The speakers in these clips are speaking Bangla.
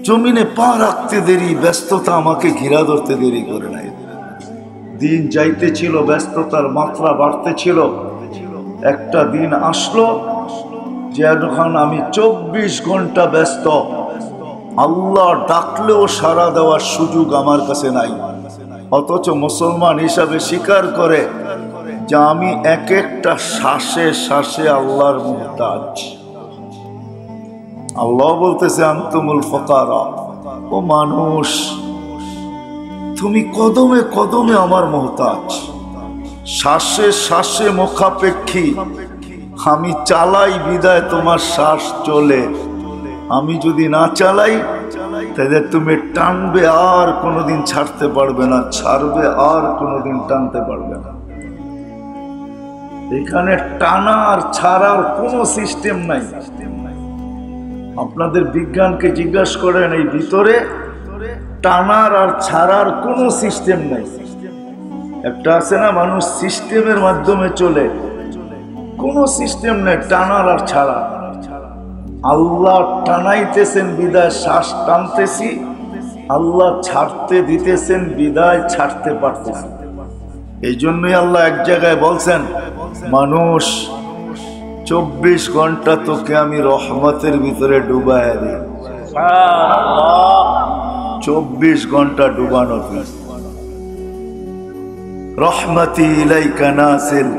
জমিনে পা রাখতে দেরি, ব্যস্ততা আমাকে ঘিরা ধরতে দেরি করে নাই। দিন যাইতেছিল, ব্যস্ততার মাত্রা বাড়তেছিল। একটা দিন আসলো যে এখন আমি 24 ঘন্টা ব্যস্ত। আল্লাহ ডাকলেও সাড়া দেওয়ার সুযোগ আমার কাছে নাই। অথচ মুসলমান হিসাবে স্বীকার করে যে আমি এক একটা শ্বাসে শ্বাসে আল্লাহর মুহতাজ। আল্লাহ বলতেছে আনতুমুল ফুকারা, ও মানুষ তুমি কদমে কদমে আমার মুহতাজ, শ্বাসে শ্বাসে মুখাপেক্ষী। আমি চালাই বিদায় তোমার শ্বাস চলে, আমি যদি না চালাই তাহলে তুমি টানবে আর কোনোদিন ছাড়তে পারবে না, ছাড়বে আর কোনোদিন টানতে পারবে না। এখানে টানা আর ছাড়ার কোনো সিস্টেম নাই। আপনাদের বিজ্ঞানকে জিজ্ঞাসা করেন, এই ভিতরে টানার আর ছাড়ার কোনো সিস্টেম নাই। একটা আছে না, মানুষ সিস্টেমের মাধ্যমে চলে, কোনো সিস্টেম নেই টানার আর ছাড়া। আল্লাহ টানাইতেছেন বিদায় শ্বাস টানতেছি, আল্লাহ ছাড়তে দিতেছেন বিদায় ছাড়তে পারতেছি। এই জন্যই আল্লাহ এক জায়গায় বলছেন, মানুষ 24 ঘন্টা তোকে আমি রহমতের ভিতরে ডুবাইয়া দিই। 24 ঘন্টা ডুবানো, রহমতি ইলাইকা নাজিল।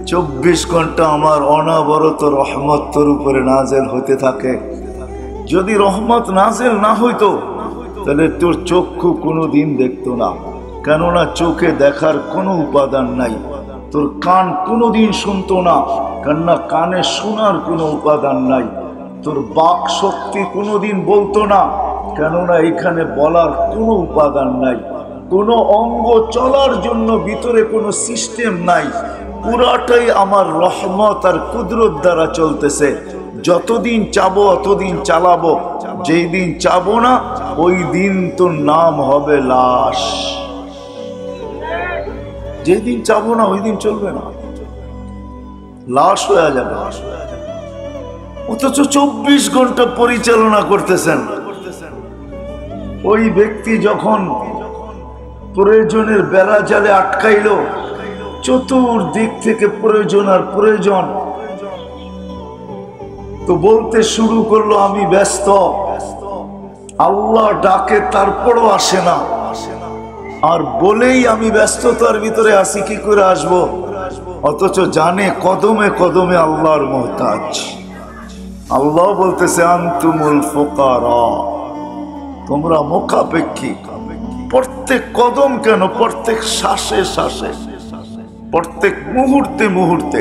24 ঘন্টা আমার অনবরত রহমত তোর উপরে নাজেল হতে থাকে। যদি রহমত নাজেল না হইতো তাহলে তোর চক্ষু কোনো দিন দেখতো না, কেননা চোখে দেখার কোনো উপাদান নাই। তোর কান কোনোদিন শুনতো না, কেননা কানে শোনার কোনো উপাদান নাই। তোর বাক শক্তি কোনোদিন বলতো না, কেননা এখানে বলার কোনো উপাদান নাই। কোনো অঙ্গ চলার জন্য ভিতরে কোনো সিস্টেম নাই। পুরাটাই আমার রহমত আর কুদরত দ্বারা চলতেছে। যতদিন চাবো অতদিন চালাবো, যেই দিন চাবো না ওই দিন তোর নাম হবে লাশ। যেদিন চাবো না ওই দিন চলবে না, লাশ হয়ে যাবে। অথচ 24 ঘন্টা পরিচালনা করতেছেন। ওই ব্যক্তি যখন প্রয়োজনের বেড়া জালে আটকাইল, চতুর্দিক থেকে প্রয়োজন আর প্রয়োজন, তো বলতে শুরু করলো আমি ব্যস্ত। আল্লাহ ডাকে তারপরও আসে না, আর বলেই আমি ব্যস্ততার ভিতরে আসি, কি করে আসবো? অথচ জানে কদমে কদমে আল্লাহর মুহতাজ। আল্লাহ বলতেছে আনতুমুল ফুকারা, তোমরা মুখাপেক্ষী। প্রত্যেক কদম কেন, প্রত্যেক শ্বাসে শ্বাসে, প্রত্যেক মুহূর্তে মুহূর্তে।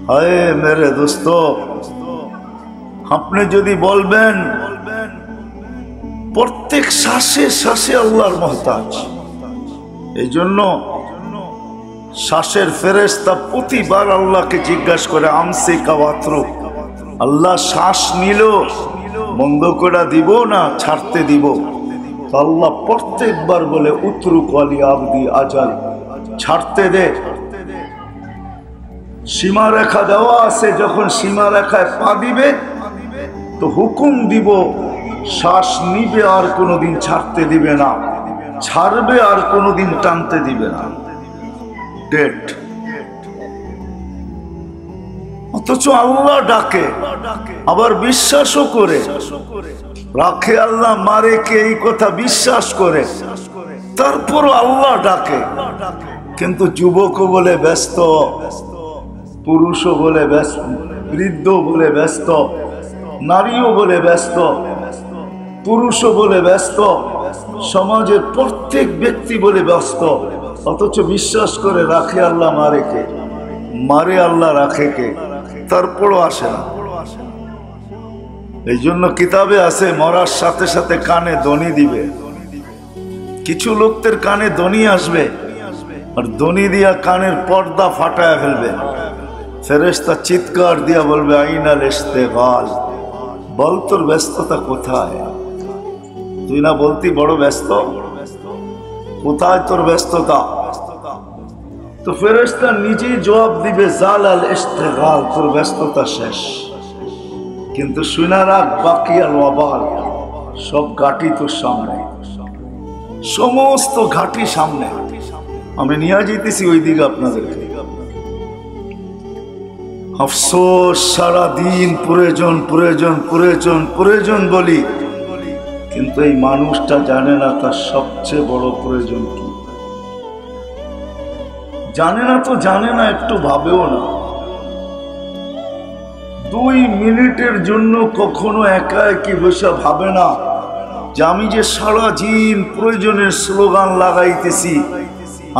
হায় মেরে দোস্ত, আপনি যদি বলবেন প্রত্যেক শ্বাসে শ্বাসে আল্লাহর মুহতাজ। এই জন্য শ্বাসের ফেরেশতা প্রতিবার আল্লাহকে জিজ্ঞাসা করে আমসিকা ওয়াতরুক, আল্লাহ শ্বাস নিল বন্ধ করে দিব না ছাড়তে দিব? আল্লাহ প্রত্যেকবার বলে উতরুক ওয়ালি আবদি আজাল, ছাড়তে দে। সীমারেখা দেওয়া আছে, যখন সীমারেখায় পা দিবে তো হুকুম দিব, শ্বাস নিবে আর কোনোদিন ছাড়তে দিবে না, ছাড়বে আর কোনোদিন টানতে দিবে না। ডেট। অথচ আল্লাহ ডাকে, আবার বিশ্বাসও করে রাখে। আল্লাহ মারে কে, এই কথা বিশ্বাস করে, তারপরও আল্লাহ ডাকে। কিন্তু যুবকও বলে ব্যস্ত, পুরুষও বলে ব্যস্ত, বৃদ্ধ বলে ব্যস্ত, নারীও বলে ব্যস্ত, পুরুষও বলে ব্যস্ত, সমাজের প্রত্যেক ব্যক্তি বলে ব্যস্ত। অথচ বিশ্বাস করে রাখে আল্লাহ মারে কে, মারে আল্লাহ রাখে কে, তারপরও আসে না। এই জন্য কিতাবে আছে মরার সাথে সাথে কানে ধ্বনি দিবে। কিছু লোকদের কানে ধ্বনি আসবে আর ধ্বনি দিয়া কানের পর্দা ফাটায় ফেলবে। ফেরেশতা চিৎকার দিয়া বলবে আইনাল ইশতিগাল, বল তোর ব্যস্ততা কোথায়? তুই না বলতি বড় ব্যস্ত, কোথায় তোর ব্যস্ততা? তো ফেরেশতা নিজেই জবাব দিবে জালাল ইশতিগাল, তোর ব্যস্ততা শেষ। কিন্তু শুনে রাখ, বাকি আর ওয়াবাল, সব ঘাটি তোর সামনে, সমস্ত ঘাটি সামনে। আমি নিয়ে যেতেছি ওই দিকে আপনাদেরকে। আফসোস, সারাদিন প্রয়োজন প্রয়োজন প্রয়োজন প্রয়োজন বলি, কিন্তু এই মানুষটা জানে না তার সবচেয়ে বড় প্রয়োজন কি। জানে না তো জানে না, একটু ভাবেও না। 2 মিনিটের জন্য কখনো একা একই বসে ভাবে না যে আমি যে সারাদিন প্রয়োজনের স্লোগান লাগাইতেছি,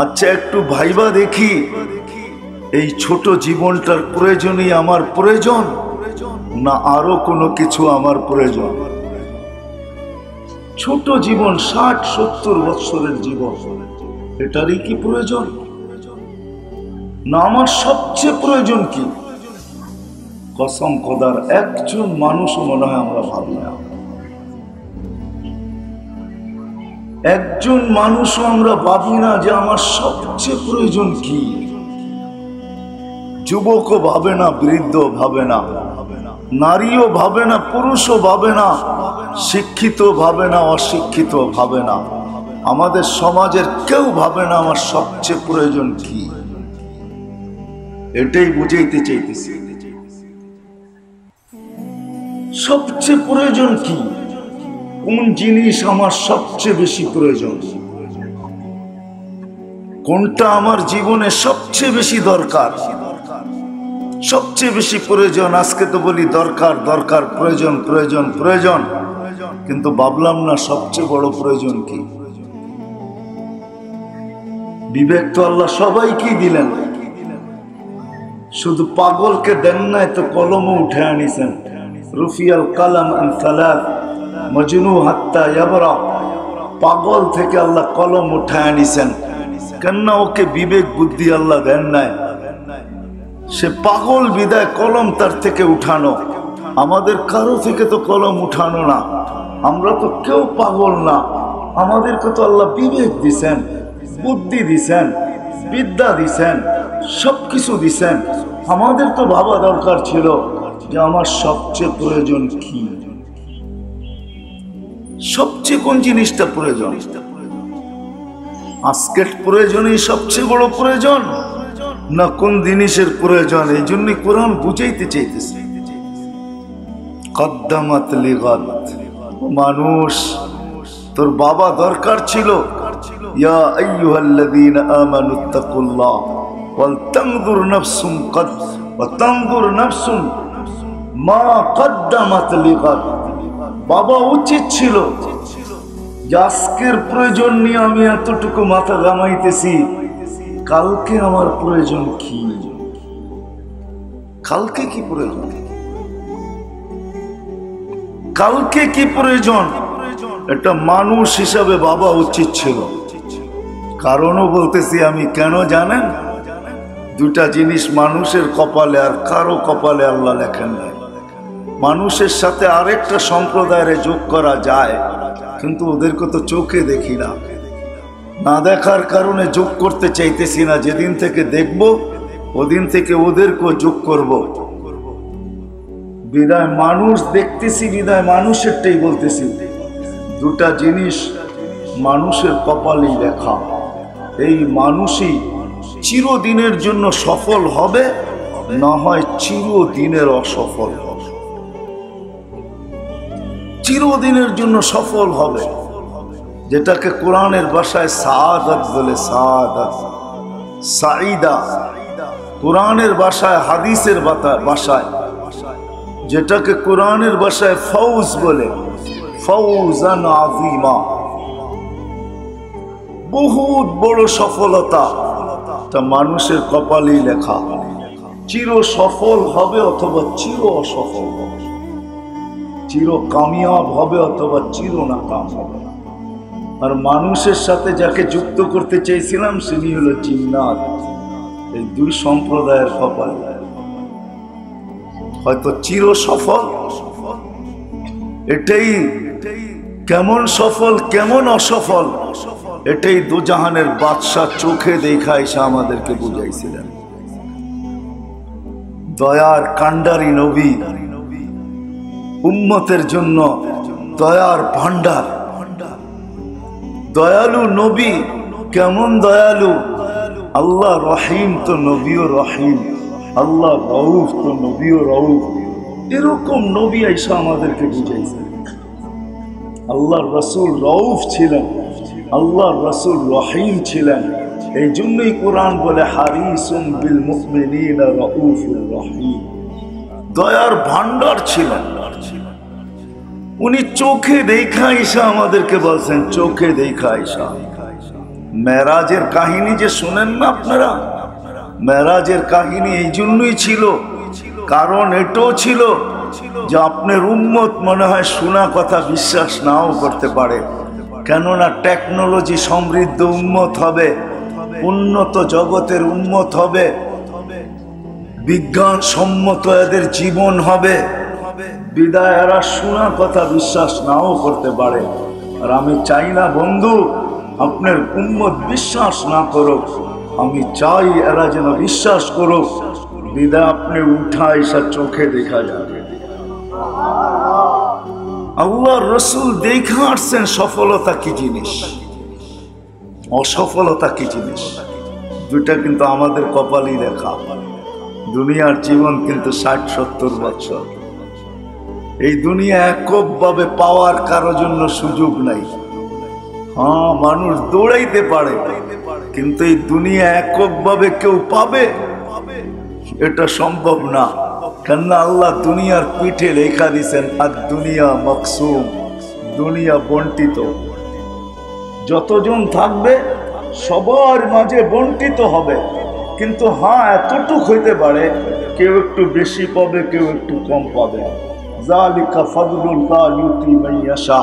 আচ্ছা একটু ভাইবা দেখি এই ছোট জীবনটার প্রয়োজনই আমার প্রয়োজন, না আরো কোনো কিছু আমার প্রয়োজন। ছোট জীবন, 60-70 বছরের জীবন, এটারই কি প্রয়োজন, না আমার সবচেয়ে প্রয়োজন কি? কসম খোদার একজন মানুষও মনে হয় আমরা ভাবি না, একজন মানুষও আমরা ভাবি না যে আমার সবচেয়ে প্রয়োজন কি। যুবকও ভাবে না, বৃদ্ধ ভাবে না, নারীও ভাবে না, পুরুষও ভাবে না, শিক্ষিত ভাবে না, অশিক্ষিত ভাবে না, আমাদের সমাজের কেউ ভাবে না আমার সবচেয়ে প্রয়োজন কি। এটাই বুঝাইতে চাইতেছি, সবচেয়ে প্রয়োজন কি, কোন জিনিস আমার সবচেয়ে বেশি প্রয়োজন, কোনটা আমার জীবনে সবচেয়ে বেশি দরকার, সবচেয়ে বেশি প্রয়োজন। আজকে তো বলি দরকার দরকার, প্রয়োজন প্রয়োজন প্রয়োজন, কিন্তু ভাবলাম না সবচেয়ে বড় প্রয়োজন কি। বিবেক তো আল্লাহ সবাইকেই দিলেন, শুধু পাগলকে দেন নাই তো কলমও উঠে আনিছেন। রুফিয়াল কালাম আন সালাত মজনু হাত্তা ইয়াবরা, পাগল থেকে আল্লাহ কলম উঠে আনিছেন। কেননা ওকে বিবেক বুদ্ধি আল্লাহ দেন নাই, সে পাগল বিদায় কলম তার থেকে উঠানো। আমাদের কারো থেকে তো কলম উঠানো না, আমরা তো কেউ পাগল না, আমাদেরকে তো আল্লাহ বিবেক দিছেন, বুদ্ধি দিছেন, বিদ্যা দিছেন, সবকিছু দিছেন। আমাদের তো ভাবা দরকার ছিল যে আমার সবচেয়ে প্রয়োজন কি, সবচেয়ে কোন জিনিসটা প্রয়োজন। আজকের প্রয়োজনই সবচেয়ে বড় প্রয়োজন, না কোন জিনিসের প্রয়োজন। এই জন্যই কোরআন বুঝাইতে চাইতেছে, কদ্দামাত লিগাদ। মানুষ, তোর বাবা দরকার ছিল, ইয়া আইয়ুহাল্লাযীনা আমানুত্তাকুল্লাহ ওয়াল তানজুর নাফসুম মা কদ্দামাত লিগাদ। বাবা উচিত ছিল যে আজকের প্রয়োজন নিয়ে আমি এতটুকু মাথা ঘামাইতেছি, কালকে আমার প্রয়োজন কি, কালকে কি প্রয়োজন, কালকে কি প্রয়োজন, এটা মানুষ হিসাবে বাবা উচিত ছিল। কারণও বলতেছি আমি, কেন জানেন? 2টা জিনিস মানুষের কপালে আর কারো কপালে আল্লাহ লেখেন নাই। মানুষের সাথে আরেকটা সম্প্রদায়ের যোগ করা যায়, কিন্তু ওদেরকে তো চোখে দেখি না, না দেখার কারণে যোগ করতে চাইতেছি না। যেদিন থেকে দেখব ওদিন থেকে ওদেরকেও যোগ করব। বিদায় মানুষ দেখতেছি, বিদায় মানুষেরটাই বলতেছি। 2টা জিনিস মানুষের কপালেই লেখা, এই মানুষই চিরদিনের জন্য সফল হবে, না হয় চিরদিনের অসফল হবে। চিরদিনের জন্য সফল হবে, যেটাকে কোরআনের ভাষায় সাআদাত বলে, সাআদাত, সাঈদা। কোরআনের ভাষায়, হাদিসের ভাষায় যেটাকে কোরআনের ভাষায় ফৌজ বলে, ফৌজান আযীমা, বহুত বড় সফলতা। তা মানুষের কপালেই লেখা, চির সফল হবে অথবা চির অসফল হবে, চির কামিয়াব হবে অথবা চির নাকাম হবে। আর মানুষের সাথে যাকে যুক্ত করতে চাইছিলাম তিনি হলো জিন্নাত। এই 2 সম্প্রদায়ের কপাল হয়তো চির সফল, এটাই কেমন সফল কেমন অসফল, এটাই দুজাহানের বাদশা চোখে দেখা এসে আমাদেরকে বুঝাইছিলেন। দয়ার কান্ডারি নবী উম্মতের জন্য দয়ার ভান্ডার। দয়ালু নবী কেমন দয়ালু, আল্লাহ রহিম তো নবীও রহিম, আল্লাহ রউফ তো নবীও রউফ। এরকম নবী আইসা আমাদেরকে বুঝাইছে। আল্লাহ রসুল রউফ ছিলেন, আল্লাহ রসুল রহিম ছিলেন। এই জন্যই কোরআন বলে হারিসুম বিল মুমিনিনা রাউফুর রহিম। দয়ার ভান্ডার ছিলেন উনি। চোখে দেখা আইসা আমাদেরকে বলছেন, চোখে দেখা আইসা। মেরাজের কাহিনী যে শুনেন না আপনারা, মেরাজের কাহিনী এই জন্যই ছিল, কারণ এটাও ছিল যে আপনার উম্মত মনে হয় শোনা কথা বিশ্বাস নাও করতে পারে, কেননা টেকনোলজি সমৃদ্ধ উম্মত হবে, উন্নত জগতের উম্মত হবে, বিজ্ঞান সম্মত এদের জীবন হবে, বিদায় এরা শোনা কথা বিশ্বাস নাও করতে পারে। আর আমি চাই না বন্ধু আপনার উম্মত বিশ্বাস না করুক, আমি চাই এরা যেন বিশ্বাস করুক, বিদায় আপনি উঠা এসা চোখে দেখা যাবে। আল্লাহ রসুল দেখা আসছেন সফলতা কি জিনিস, অসফলতা কি জিনিস, দুইটা কিন্তু আমাদের কপালই লেখা। দুনিয়ার জীবন কিন্তু 60-70 বছর। এই দুনিয়া এককভাবে পাওয়ার কারোর জন্য সুযোগ নাই। হ্যাঁ, মানুষ দৌড়াইতে পারে, কিন্তু এই দুনিয়া এককভাবে কেউ পাবে এটা সম্ভব না। কেননা আল্লাহ দুনিয়ার পিঠে লেখা দিয়েছেন আর দুনিয়া মকসুম, দুনিয়া বন্টিত। যতজন থাকবে সবার মাঝে বন্টিত হবে, কিন্তু হ্যাঁ এতটুক হইতে পারে কেউ একটু বেশি পাবে, কেউ একটু কম পাবে। যালিকা ফাদলুল্লাহ ইউতি মান ইয়াশা।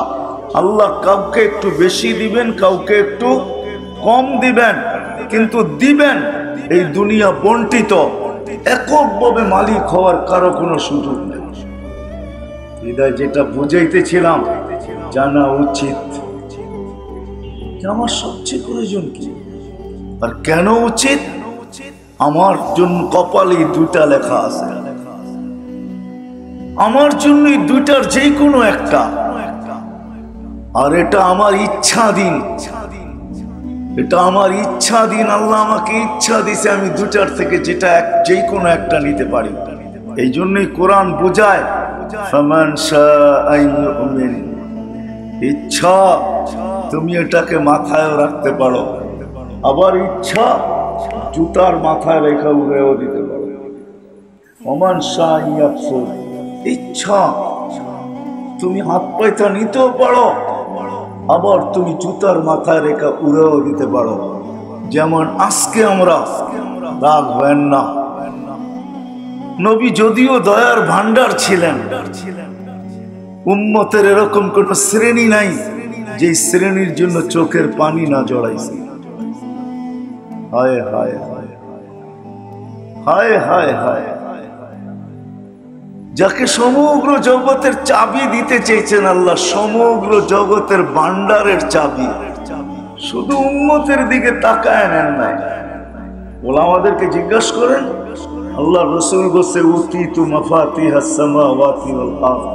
আল্লাহ কাউকে একটু বেশি দিবেন, কাউকে একটু কম দিবেন, কিন্তু দিবেন। এই দুনিয়া বন্টিত, এককভাবে মালিক হওয়ার কারো কোনো সুযোগ নেই। হৃদয় যেটা বুঝাইতেছিলাম, জানা উচিত আমার সবচেয়ে প্রয়োজন কি আর কেন উচিত। আমার জন্য কপালে দুইটা লেখা আছে, আমার জন্য দুইটার যে কোনো একটা, আর এটা আমার ইচ্ছাধীন, এটা আমার ইচ্ছাধীন। আল্লাহ আমাকে ইচ্ছা দিছে আমি দুটার থেকে যেটা যে কোনো একটা নিতে পারি। এই জন্যই কোরআন বোঝায় ফামান শাআ ইউমিন, ইচ্ছা তুমি এটাকে মাথায় রাখতে পারো, আবার ইচ্ছা জুতার মাথায় রেখে উড়েও দিতে পারো। ওমান শাআ ইয়াকফুর, ইচ্ছা তুমি হাত পাইতা নিতেও পারো, আবার তুমি জুতার মাথায় রেখা উড়েও দিতে পারো। যেমন আজকে আমরা, রাগ হয় না, নবী যদিও দয়ার ভান্ডার ছিলেন, উম্মতের এরকম কোন শ্রেণী নাই যে শ্রেণীর জন্য চোখের পানি না জড়াইছে। হায় হায় হায় হায় হায় হায়, যাকে সমগ্র জগতের চাবি দিতে চেয়েছেন আল্লাহ, সমগ্র জগতের ভান্ডারের চাবি, শুধু উম্মতের দিকে তাকায় নেন নাই। বলে আমাদেরকে জিজ্ঞাসা করেন, আল্লাহ রসুল বলছে উতিতু মাফাতিহাস সামাওয়াতি ওয়াল আরদ,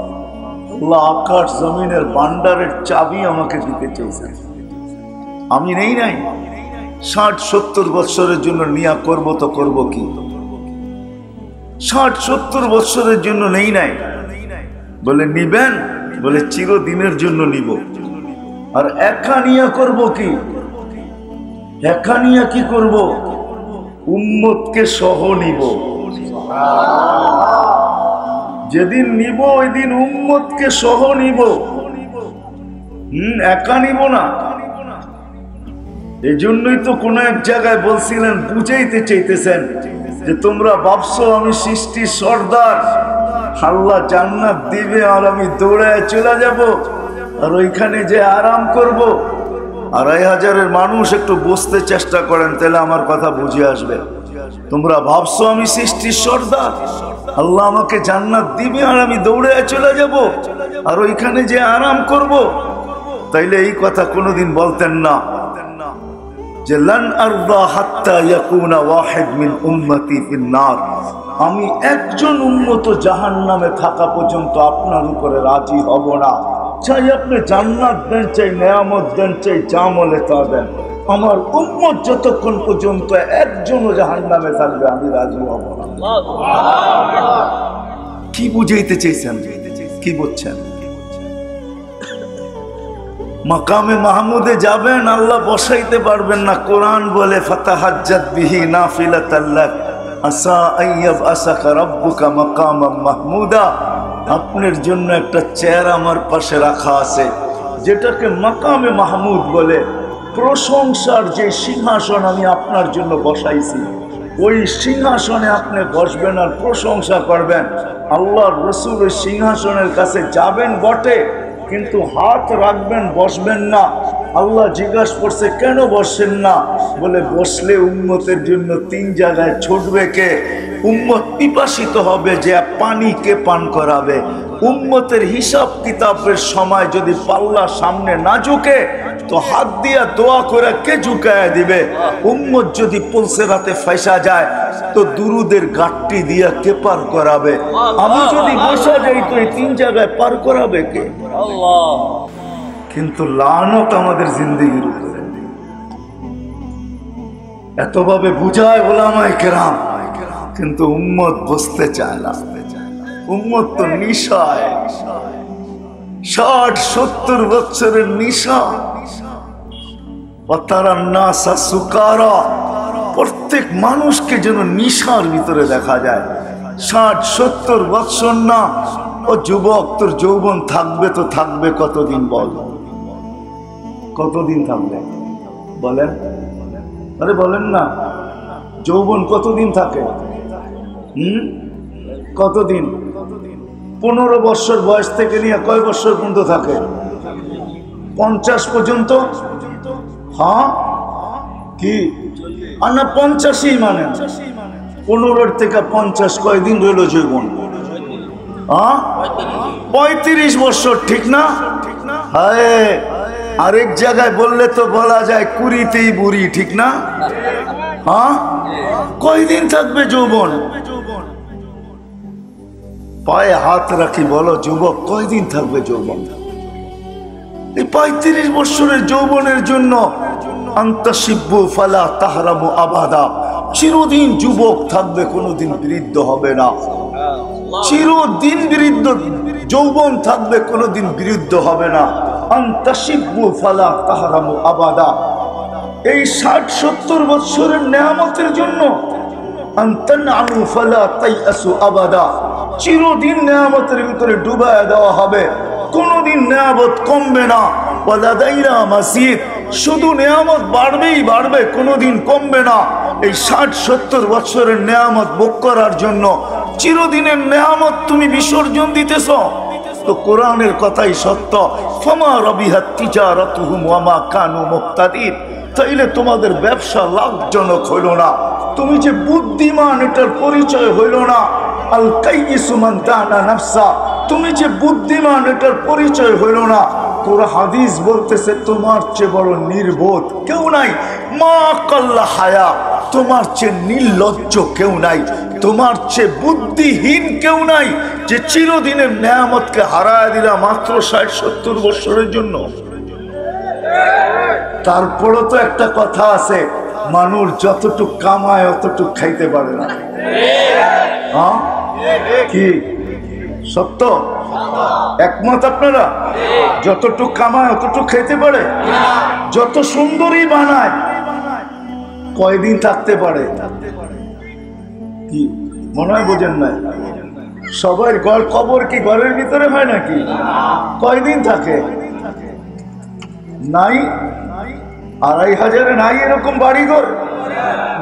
আল্লাহ আকাশ জমিনের ভান্ডারের চাবি আমাকে দিতে চেয়েছেন, আমি নেই নাই। 60-70 বছরের জন্য নিয়া করব তো করব কি? 60-70 বছরের জন্য নেই নাই। বলে নিবেন, বলে চিরদিনের জন্য নিব। আর একা নিয়া করব কি? একা নিয়া কি করব? উম্মতকে সহ নিব। যেদিন নিব ওই দিন উম্মতকে সহ নিব, একা নিব না। এই জন্যই তো কোন এক জায়গায় বলছিলেন, বুঝাইতে চাইতেছেন যে তোমরা ভাবছো আমি সৃষ্টির সর্দার, আল্লাহ জান্নাত দিবে আর আমি দৌড়ায় চলে যাব আর ওইখানে যে আরাম করব। 2500 মানুষ একটু বসতে চেষ্টা করেন, তাহলে আমার কথা বুঝে আসবে। তোমরা ভাবছো আমি সৃষ্টির সর্দার, আল্লাহ আমাকে জান্নাত দিবে আর আমি দৌড়ায় চলে যাব আর ওইখানে যে আরাম করব, তাইলে এই কথা কোনোদিন বলতেন না যে লান আরদা হাত্তা ইয়াকুনা ওয়াহিদ মিন উম্মতি ফিন নার, আমি একজন উম্মত জাহান্নামে থাকা পর্যন্ত আপনার উপরে রাজি হব না। চাই আপনি জান্নাত দেন, চাই নেয়ামত দেন, চাই যা মলে তা দেন, আমার উম্মত যতক্ষণ পর্যন্ত একজনও জাহান্নামে থাকবে আমি রাজি হব না। কি বুঝাইতে চাইছেন? কি বুঝছেন? মাকামে মাহমুদে যাবেন, আল্লাহ বসাইতে পারবেন না। কোরআন বলে ফাতাহাজ্জাত বিহি নাফিলাতাল লাক আসা আইয়াব আসাকা রাব্বুকা মাকামাম মাহমুদা। আপনার জন্য একটা চেয়ার আমার পাশে রাখা আছে, যেটাকে মাকামে মাহমুদ বলে। প্রশংসার যে সিংহাসন আমি আপনার জন্য বসাইছি, ওই সিংহাসনে আপনি বসবেন আর প্রশংসা করবেন। আল্লাহর রাসূলের সিংহাসনের কাছে যাবেন বটে, কিন্তু হাত রাখবেন, বসবেন না। আল্লাহ জিজ্ঞাসা করছে কেন বসেন না? বলে বসলে উম্মতের জন্য 3 জায়গায় ছুটবে কে? উম্মত পিপাসিত হবে, যে পানি কে পান করাবে? উম্মতের হিসাব কিতাবের সময় যদি পাল্লা সামনে না ঝুঁকে তো হাত দিয়া দোয়া করে কে ঝুঁকায় দিবে? উম্মত যদি পলসে রাতে ফাইসা যায় তো দুরুদের গাট্টি দিয়া কে পার করাবে? আমি যদি বসা যাই তো এই 3 জায়গায় পার করাবে কে? আল্লাহ। কিন্তু লানত আমাদের জিন্দেগির উপরে এতভাবে বুঝায় ওলামায়ে কেরাম, কিন্তু উম্মত বসতে চায় না। উম্মত তো নিশায়, 60-70 বছরের নিশা। প্রত্যেক মানুষকে যেন নিশার ভিতরে দেখা যায়। 60-70 বছর না, ও যুবক, তোর যৌবন থাকবে তো থাকবে কতদিন? বল, কতদিন থাকবে বলেন? আরে বলেন না, যৌবন কতদিন থাকে? কতদিন? 15 বছর বয়স থেকে নিয়ে কয় বছর পর্যন্ত থাকে? 50 পর্যন্ত। হ্যাঁ কি? আর না 50ই মানে 15 থেকে 50 কয়দিন রইল যৌবন? 35 বছর, ঠিক না? হায়, আরেক জায়গায় বললে তো বলা যায় 20তেই বুড়ি, ঠিক না? হ্যাঁ, কয়দিন থাকবে যৌবন? পায়ে হাত রাখি, বলো যুবক, কয়দিন থাকবে যৌবন? এই 35 বছরের যৌবনের জন্য আন্তাসিব্বু ফালা তাহরামু আবাদা, চিরদিন যুবক থাকবে, কোনোদিন বৃদ্ধ হবে না। চিরদিন বৃদ্ধ যৌবন থাকবে, কোনোদিন বৃদ্ধ হবে না। আন্তাসিব্বু ফালা তাহরামু আবাদা। এই 60-70 বছরের নেয়ামতের জন্য আনতানআমু ফালা তাইআসু আবাদা, চিরদিন নেয়ামতের ভিতরে ডুবায় দেওয়া হবে, কোনোদিন নেয়ামত কমবে না। ওয়ালাদাইনা মাসিদ, শুধু নেয়ামত বাড়বেই বাড়বে, কোনোদিন কমবে না। এই 60-70 বছরের নেয়ামত ভোগ করার জন্য চিরদিনের নেয়ামত তুমি বিসর্জন দিতেছ। তো কোরআনের কথাই সত্য, ফামা রাবিহাত তিজারাতুহুম ওয়া মা কানু মুক্তাদিন। তাইলে তোমাদের ব্যবসা লাভজনক হইল না, তুমি যে বুদ্ধিমান এটার পরিচয় হইল না। আল কাইয়িসু মান দানা নাফসা, তুমি যে বুদ্ধিমান এটার পরিচয় হইল না। তোর হাদিস বলতেছে তোমার চেয়ে বড় নির্বোধ কেউ নাই। মা কাল্লা হায়া, তোমার চেয়ে নির্লজ্জ কেউ নাই, তোমার চেয়ে বুদ্ধিহীন কেউ নাই, যে চিরদিনের নেয়ামতকে হারায় দিলা মাত্র 60-70 বছরের জন্য। তারপরও তো একটা কথা আছে, মানুষ যতটুক কামায় অতটুক খাইতে পারে না। হ্যাঁ কি সত্য? একমত আপনারা? যতটুক কামায় অতটুক খাইতে পারে? যত সুন্দরী বানায় কয়দিন থাকতে পারে? কি মনে হয় বোঝেন নাই? সবার কবর কি ঘরের ভিতরে হয় নাকি? কয়দিন থাকে? নাই 2500 নাই এরকম বাড়িঘর।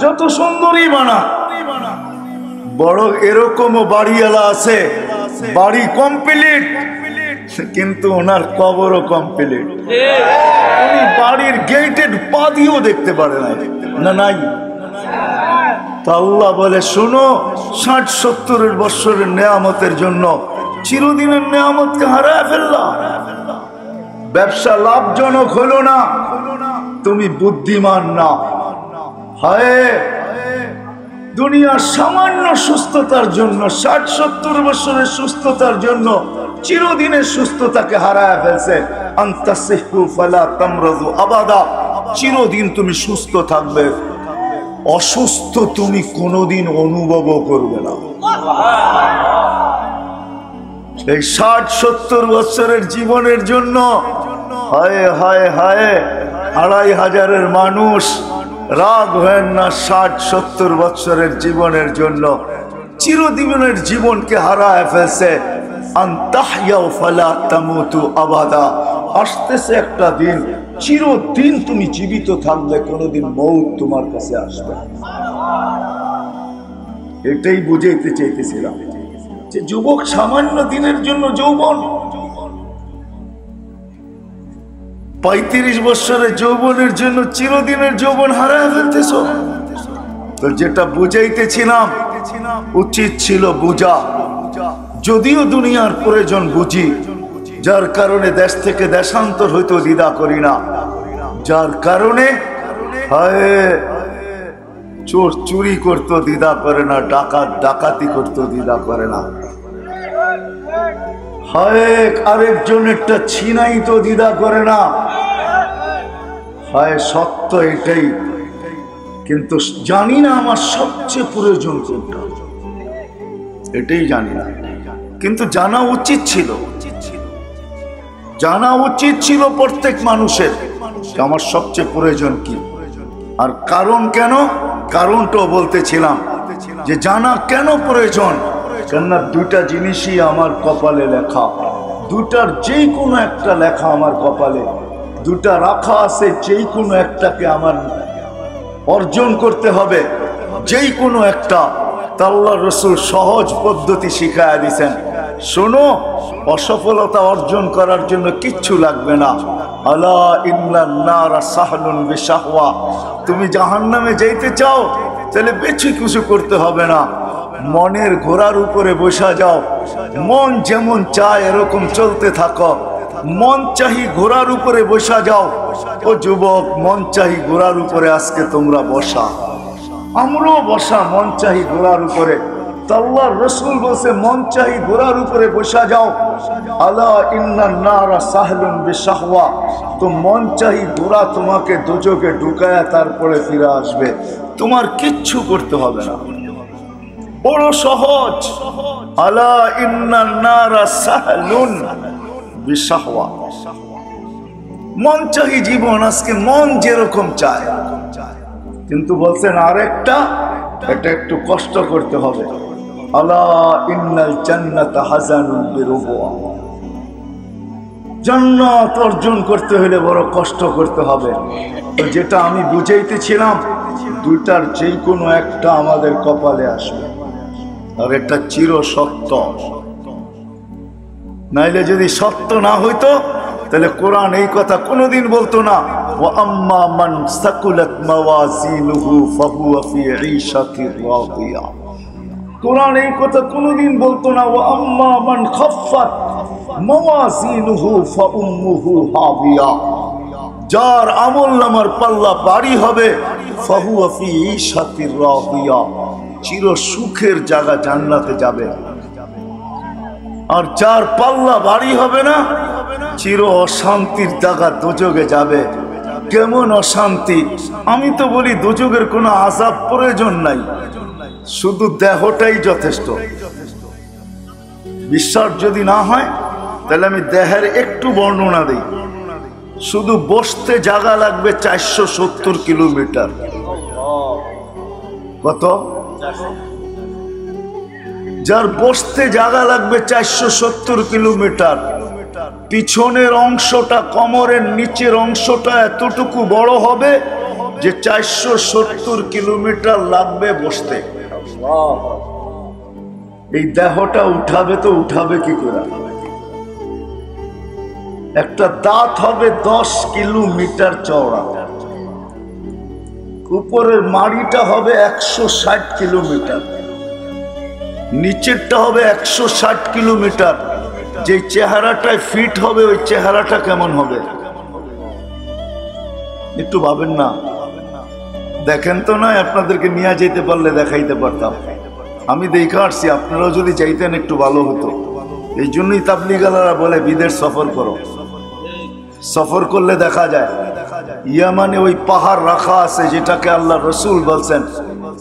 যত সুন্দরী বানা, বড় এরকমও বাড়িওয়ালা আছে, বাড়ি কমপ্লিট কিন্তু ওনার কবরও কমপ্লিট। উনি বাড়ির গেটের পা দিয়েও দেখতে পারে না। নাই? তা আল্লাহ বলে শোনো, 60-70 বছরের নেয়ামতের জন্য চিরদিনের নেয়ামতকে হারায় ফেললাম। ব্যবসা লাভজনক হলো না, তুমি বুদ্ধিমান না। হায়, দুনিয়ার সামান্য সুস্থতার জন্য 60-70 বছরের সুস্থতার জন্য চিরদিনের সুস্থতাকে হারায় ফেলছে। আনতাসিহু ফালা তামরাদু আবাদা, চিরদিন তুমি সুস্থ থাকবে, অসুস্থ তুমি কোনোদিন অনুভবও করবে না। এই 60-70 বছরের জীবনের জন্য হায় হায় হায় 2500-এর মানুষ রাগ হয় না 60-70 বছরের জীবনের জন্য চিরদিনের জীবনকে হারায় ফেলছে। আনতাহইয়া ফালা তামুতু আবাদা, আসতেছে একটা দিন চিরদিন তুমি জীবিত থাকবে, কোনোদিন মৌত তোমার কাছে আসবে। এটাই বুঝাইতে চাইতেছিলাম যে যুবক, সামান্য দিনের জন্য যৌবন, 35 বছরের যৌবনের জন্য চিরদিনের যৌবন হারায় ফেলতেছ। তো যেটা বুঝাইতেছিলাম, উচিত ছিল বুঝা, যদিও দুনিয়ার প্রয়োজন বুঝি, যার কারণে দেশ থেকে দেশান্তর হইতো দ্বিধা করি না, যার কারণে চোর চুরি করতো দ্বিধা করে না, ডাকাত ডাকাতি করতো দ্বিধা করে না, আরেকজনেরটা ছিনাই তো দ্বিধা করে না। সত্য এটাই, কিন্তু জানি না আমার সবচেয়ে প্রয়োজন কোনটা, এটাই জানি না। কিন্তু জানা উচিত ছিল, জানা উচিত ছিল প্রত্যেক মানুষের আমার সবচেয়ে প্রয়োজন কি আর কারণ কেন। কারণটাও বলতেছিলাম যে জানা কেন প্রয়োজন, কেননা দুইটা জিনিসই আমার কপালে লেখা, দুটার যেই কোনো একটা লেখা আমার কপালে, দুটা রাখা আছে, যেই কোনো একটাকে আমার অর্জন করতে হবে, যেই কোনো একটা। আল্লাহর রাসূল সহজ পদ্ধতি শিখায়া দিয়েছেন, শোনো, অসফলতা অর্জন করার জন্য কিচ্ছু লাগবে না। আলা ইন্নান নারা সাহলুন বিশাহওয়া, তুমি জাহান্নামে যাইতে চাও তাহলে বেশি কিছু করতে হবে না, মনের ঘোড়ার উপরে বসা যাও, মন যেমন চায় এরকম চলতে থাকো, মন চাহি ঘোড়ার উপরে বসা যাও। ও যুবক, মন চাহি ঘোড়ার উপরে আজকে তোমরা বসা, আমরাও বসা মন চাহি ঘোড়ার উপরে। আল্লাহর রাসূল বলছে মন চাহি ঘোড়ার উপরে বসা যাও। আলা ইন্নান নারা সাহলুন বিশাহওয়া, তো মন চাহি ঘোড়া তোমাকে দোজখে ঢুকায়া তারপরে ফিরে আসবে, তোমার কিচ্ছু করতে হবে না, বড় সহজ। আলা ইন্নান নারা সাহলুন বিশাহওয়া, মন চাহি জীবন আজকে মন যেরকম চায়। কিন্তু বলছেন আরেকটা, এটা একটু কষ্ট করতে হবে। আলা ইন্নাল জান্নাতা হাযানুন বিরুবুয়া, জান্নাত অর্জন করতে হলে বড় কষ্ট করতে হবে। তো যেটা আমি বুঝাইতেছিলাম, দুইটার যেই কোনো একটা আমাদের কপালে আসবে, আর এটা চির সত্য। নাইলে যদি সত্য না হইতো তাহলে কোরআন এই কথা কোনোদিন বলতো না, ওয়া আম্মা মান সাকুলাত মাওয়াজিনুহু ফাহুয়া ফি ঈশাতির রাদিয়া। কোরআন এই কথা কোনোদিন বলতো না, ওয়া আম্মা মান খাফফাত মাওয়াজিনুহু ফাউম্মুহু হাবিয়া। যার আমলনামার পাল্লা ভারী হবে, ফাহুয়া ফি ঈশাতির রাদিয়া, চির সুখের জায়গা জান্নাতে যাবে। আর যার পাল্লা ভারী হবে না, চির অশান্তির জায়গা দোজখে যাবে। কেমন অশান্তি! আমি তো বলি দোজখের কোনো আযাব প্রয়োজন নাই, শুধু দেহটাই যথেষ্ট। বিশ্বাস যদি না হয় তাহলে আমি দেহের একটু বর্ণনা দিই। শুধু বসতে জায়গা লাগবে 470 কিলোমিটার। কত? যার বসতে জায়গা লাগবে 470 কিলোমিটার, পিছনের অংশটা, কোমরের নিচের অংশটা এতটুকু বড় হবে যে 470 কিলোমিটার লাগবে বসতে। এই দেহটা উঠাবে তো উঠাবে কি করে? একটা দাঁত হবে 10 কিলোমিটার চওড়া, উপরের মাড়িটা হবে 160 কিলোমিটার, নিচেরটা হবে 160 কিলোমিটার। যে চেহারাটায় ফিট হবে ওই চেহারাটা কেমন হবে একটু ভাবেন না। দেখেন তো না, আপনাদেরকে নিয়ে যেতে পারলে দেখাইতে পারতাম। আমি দেখে আসছি, আপনারাও যদি চাইতেন একটু ভালো হতো। এই জন্যই তাবলিগালারা বলে বিদেশ সফর করো। সফর করলে দেখা যায় ইয়ামানে ওই পাহাড় রাখা আছে, যেটাকে আল্লাহ রসুল বলছেন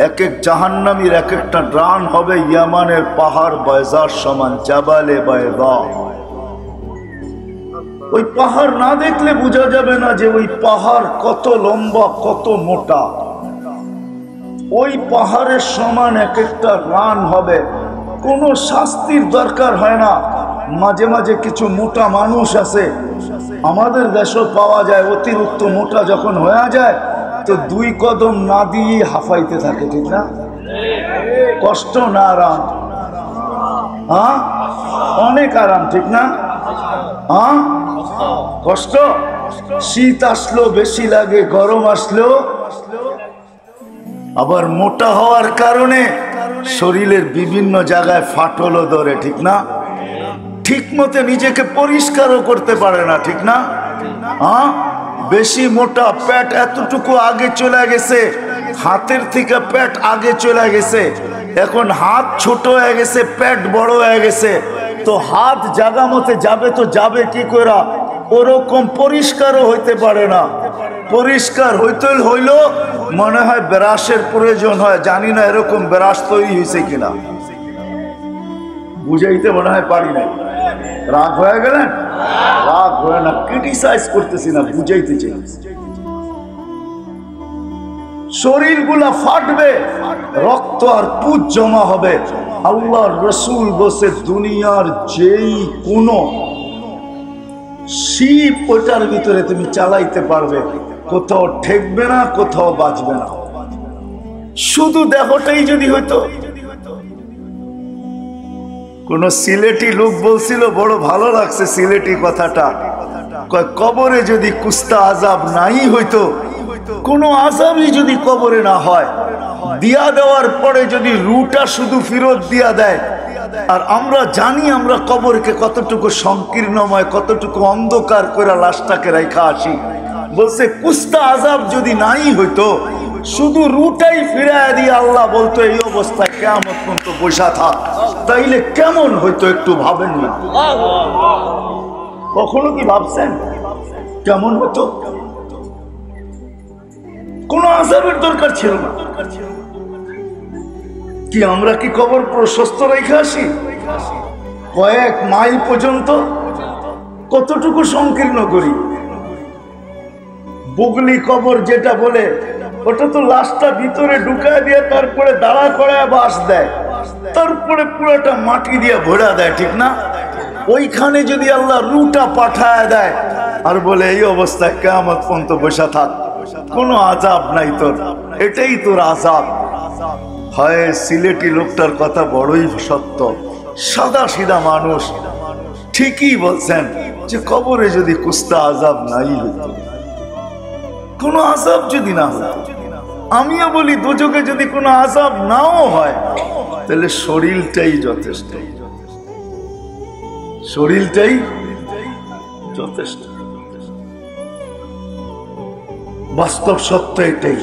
এক এক জাহান্নামীর এক একটা ডান হবে ইয়ামানের পাহাড় বয়জার সমান, জাবালে বয়দা। ওই পাহাড় না দেখলে বোঝা যাবে না যে ওই পাহাড় কত লম্বা, কত মোটা। ওই পাহাড়ের সমান এক একটা রান হবে। কোনো শাস্তির দরকার হয় না। মাঝে মাঝে কিছু মোটা মানুষ আছে, আমাদের দেশেও পাওয়া যায়, অতিরিক্ত মোটা যখন হয়ে যায় তো 2 কদম না দিয়ে হাফাইতে থাকে, ঠিক না? কষ্ট না আরাম? হ্যাঁ, অনেক আরাম, ঠিক না? হ্যাঁ, কষ্ট। শীত আসলো বেশি লাগে, গরম আসলো। আবার মোটা হওয়ার কারণে শরীরের বিভিন্ন জায়গায় ফাটলও ধরে, ঠিক না? ঠিক মতো নিজেকে পরিষ্কারও করতে পারে না, ঠিক না? হ্যাঁ, বেশি মোটা, পেট এতটুকু আগে চলে গেছে, হাতের থেকে পেট আগে চলে গেছে। এখন হাত ছোট হয়ে গেছে, পেট বড় হয়ে গেছে, তো হাত জায়গা মতে যাবে তো যাবে কি করে? ওরকম পরিষ্কারও হইতে পারে না। পরিষ্কার হইতে হইল মনে হয় ব্রাশের প্রয়োজন হয়, জানি না এরকম ব্রাশ তৈরি হয়েছে কিনা, বুঝাইতে মনে হয় পারি নাই। রাগ হয়ে গেলেন? রাগ হয়ে না, ক্রিটিসাইজ করতেছি না, বুঝাইতে চাই। শরীরগুলা ফাটবে, রক্ত আর পুজ জমা হবে। আল্লাহর রসুল বসে দুনিয়ার যেই কোন শিপ ওটার ভিতরে তুমি চালাইতে পারবে, কোথাও ঠেকবে না, কোথাও বাঁচবে না। শুধু দেহটাই যদি হইতো। কোন সিলেটি লোক বলছিল, বড় ভালো লাগছে সিলেটি কথাটা, কবরে যদি কুস্তা আজাব নাই হইতো, কোন আজাবই যদি কবরে না হয়, দিয়া দেওয়ার পরে যদি রুটা শুধু ফেরত দিয়া দেয়, আর আমরা জানি আমরা কবরকে কতটুকু সংকীর্ণময়, কতটুকু অন্ধকার করে লাশটাকে রাখা আসি। বলছে কুস্তা আজাব যদি নাই হইতো, শুধু রুটাই ফিরায় দিয়ে আল্লাহ বলতো এই অবস্থায় কিয়ামত পর্যন্ত বসা থাক, তাইলে কেমন হইতো একটু ভাবেন না? কখনো কি ভাবছেন কেমন হতো? কোন আযাবের দরকার ছিল না। কি আমরা কি কবর প্রশস্ত রেখে আসি? কয়েক মাইল পর্যন্ত কতটুকু সংকীর্ণ করি? বুগলি কবর যেটা বলে, ওটা তো লাশটা ভিতরে ঢুকায় দিয়ে তারপরে দাঁড়া করায় বাঁশ দেয়, তারপরে পুরোটা মাটি দিয়ে ভরা দেয়, ঠিক না? ওইখানে যদি আল্লাহ রুটা পাঠায় দেয় আর বলে এই অবস্থায় কিয়ামত পর্যন্ত বসা থাক, কোনো আযাব নাই তোর, এটাই তোর আযাব। হয় সিলেটি লোকটার কথা বড়ই সত্য, সাদা সিধা মানুষ, ঠিকই বলছেন যে কবরে যদি কুস্তা আযাব নাই হতো, কোনো আযাব যদি না হতো, আমিও বলি দোজখে যদি কোনো আযাব নাও হয়, তাহলে শরীরটাই যথেষ্ট, শরীরটাই যথেষ্ট। বাস্তব সত্য এটাই।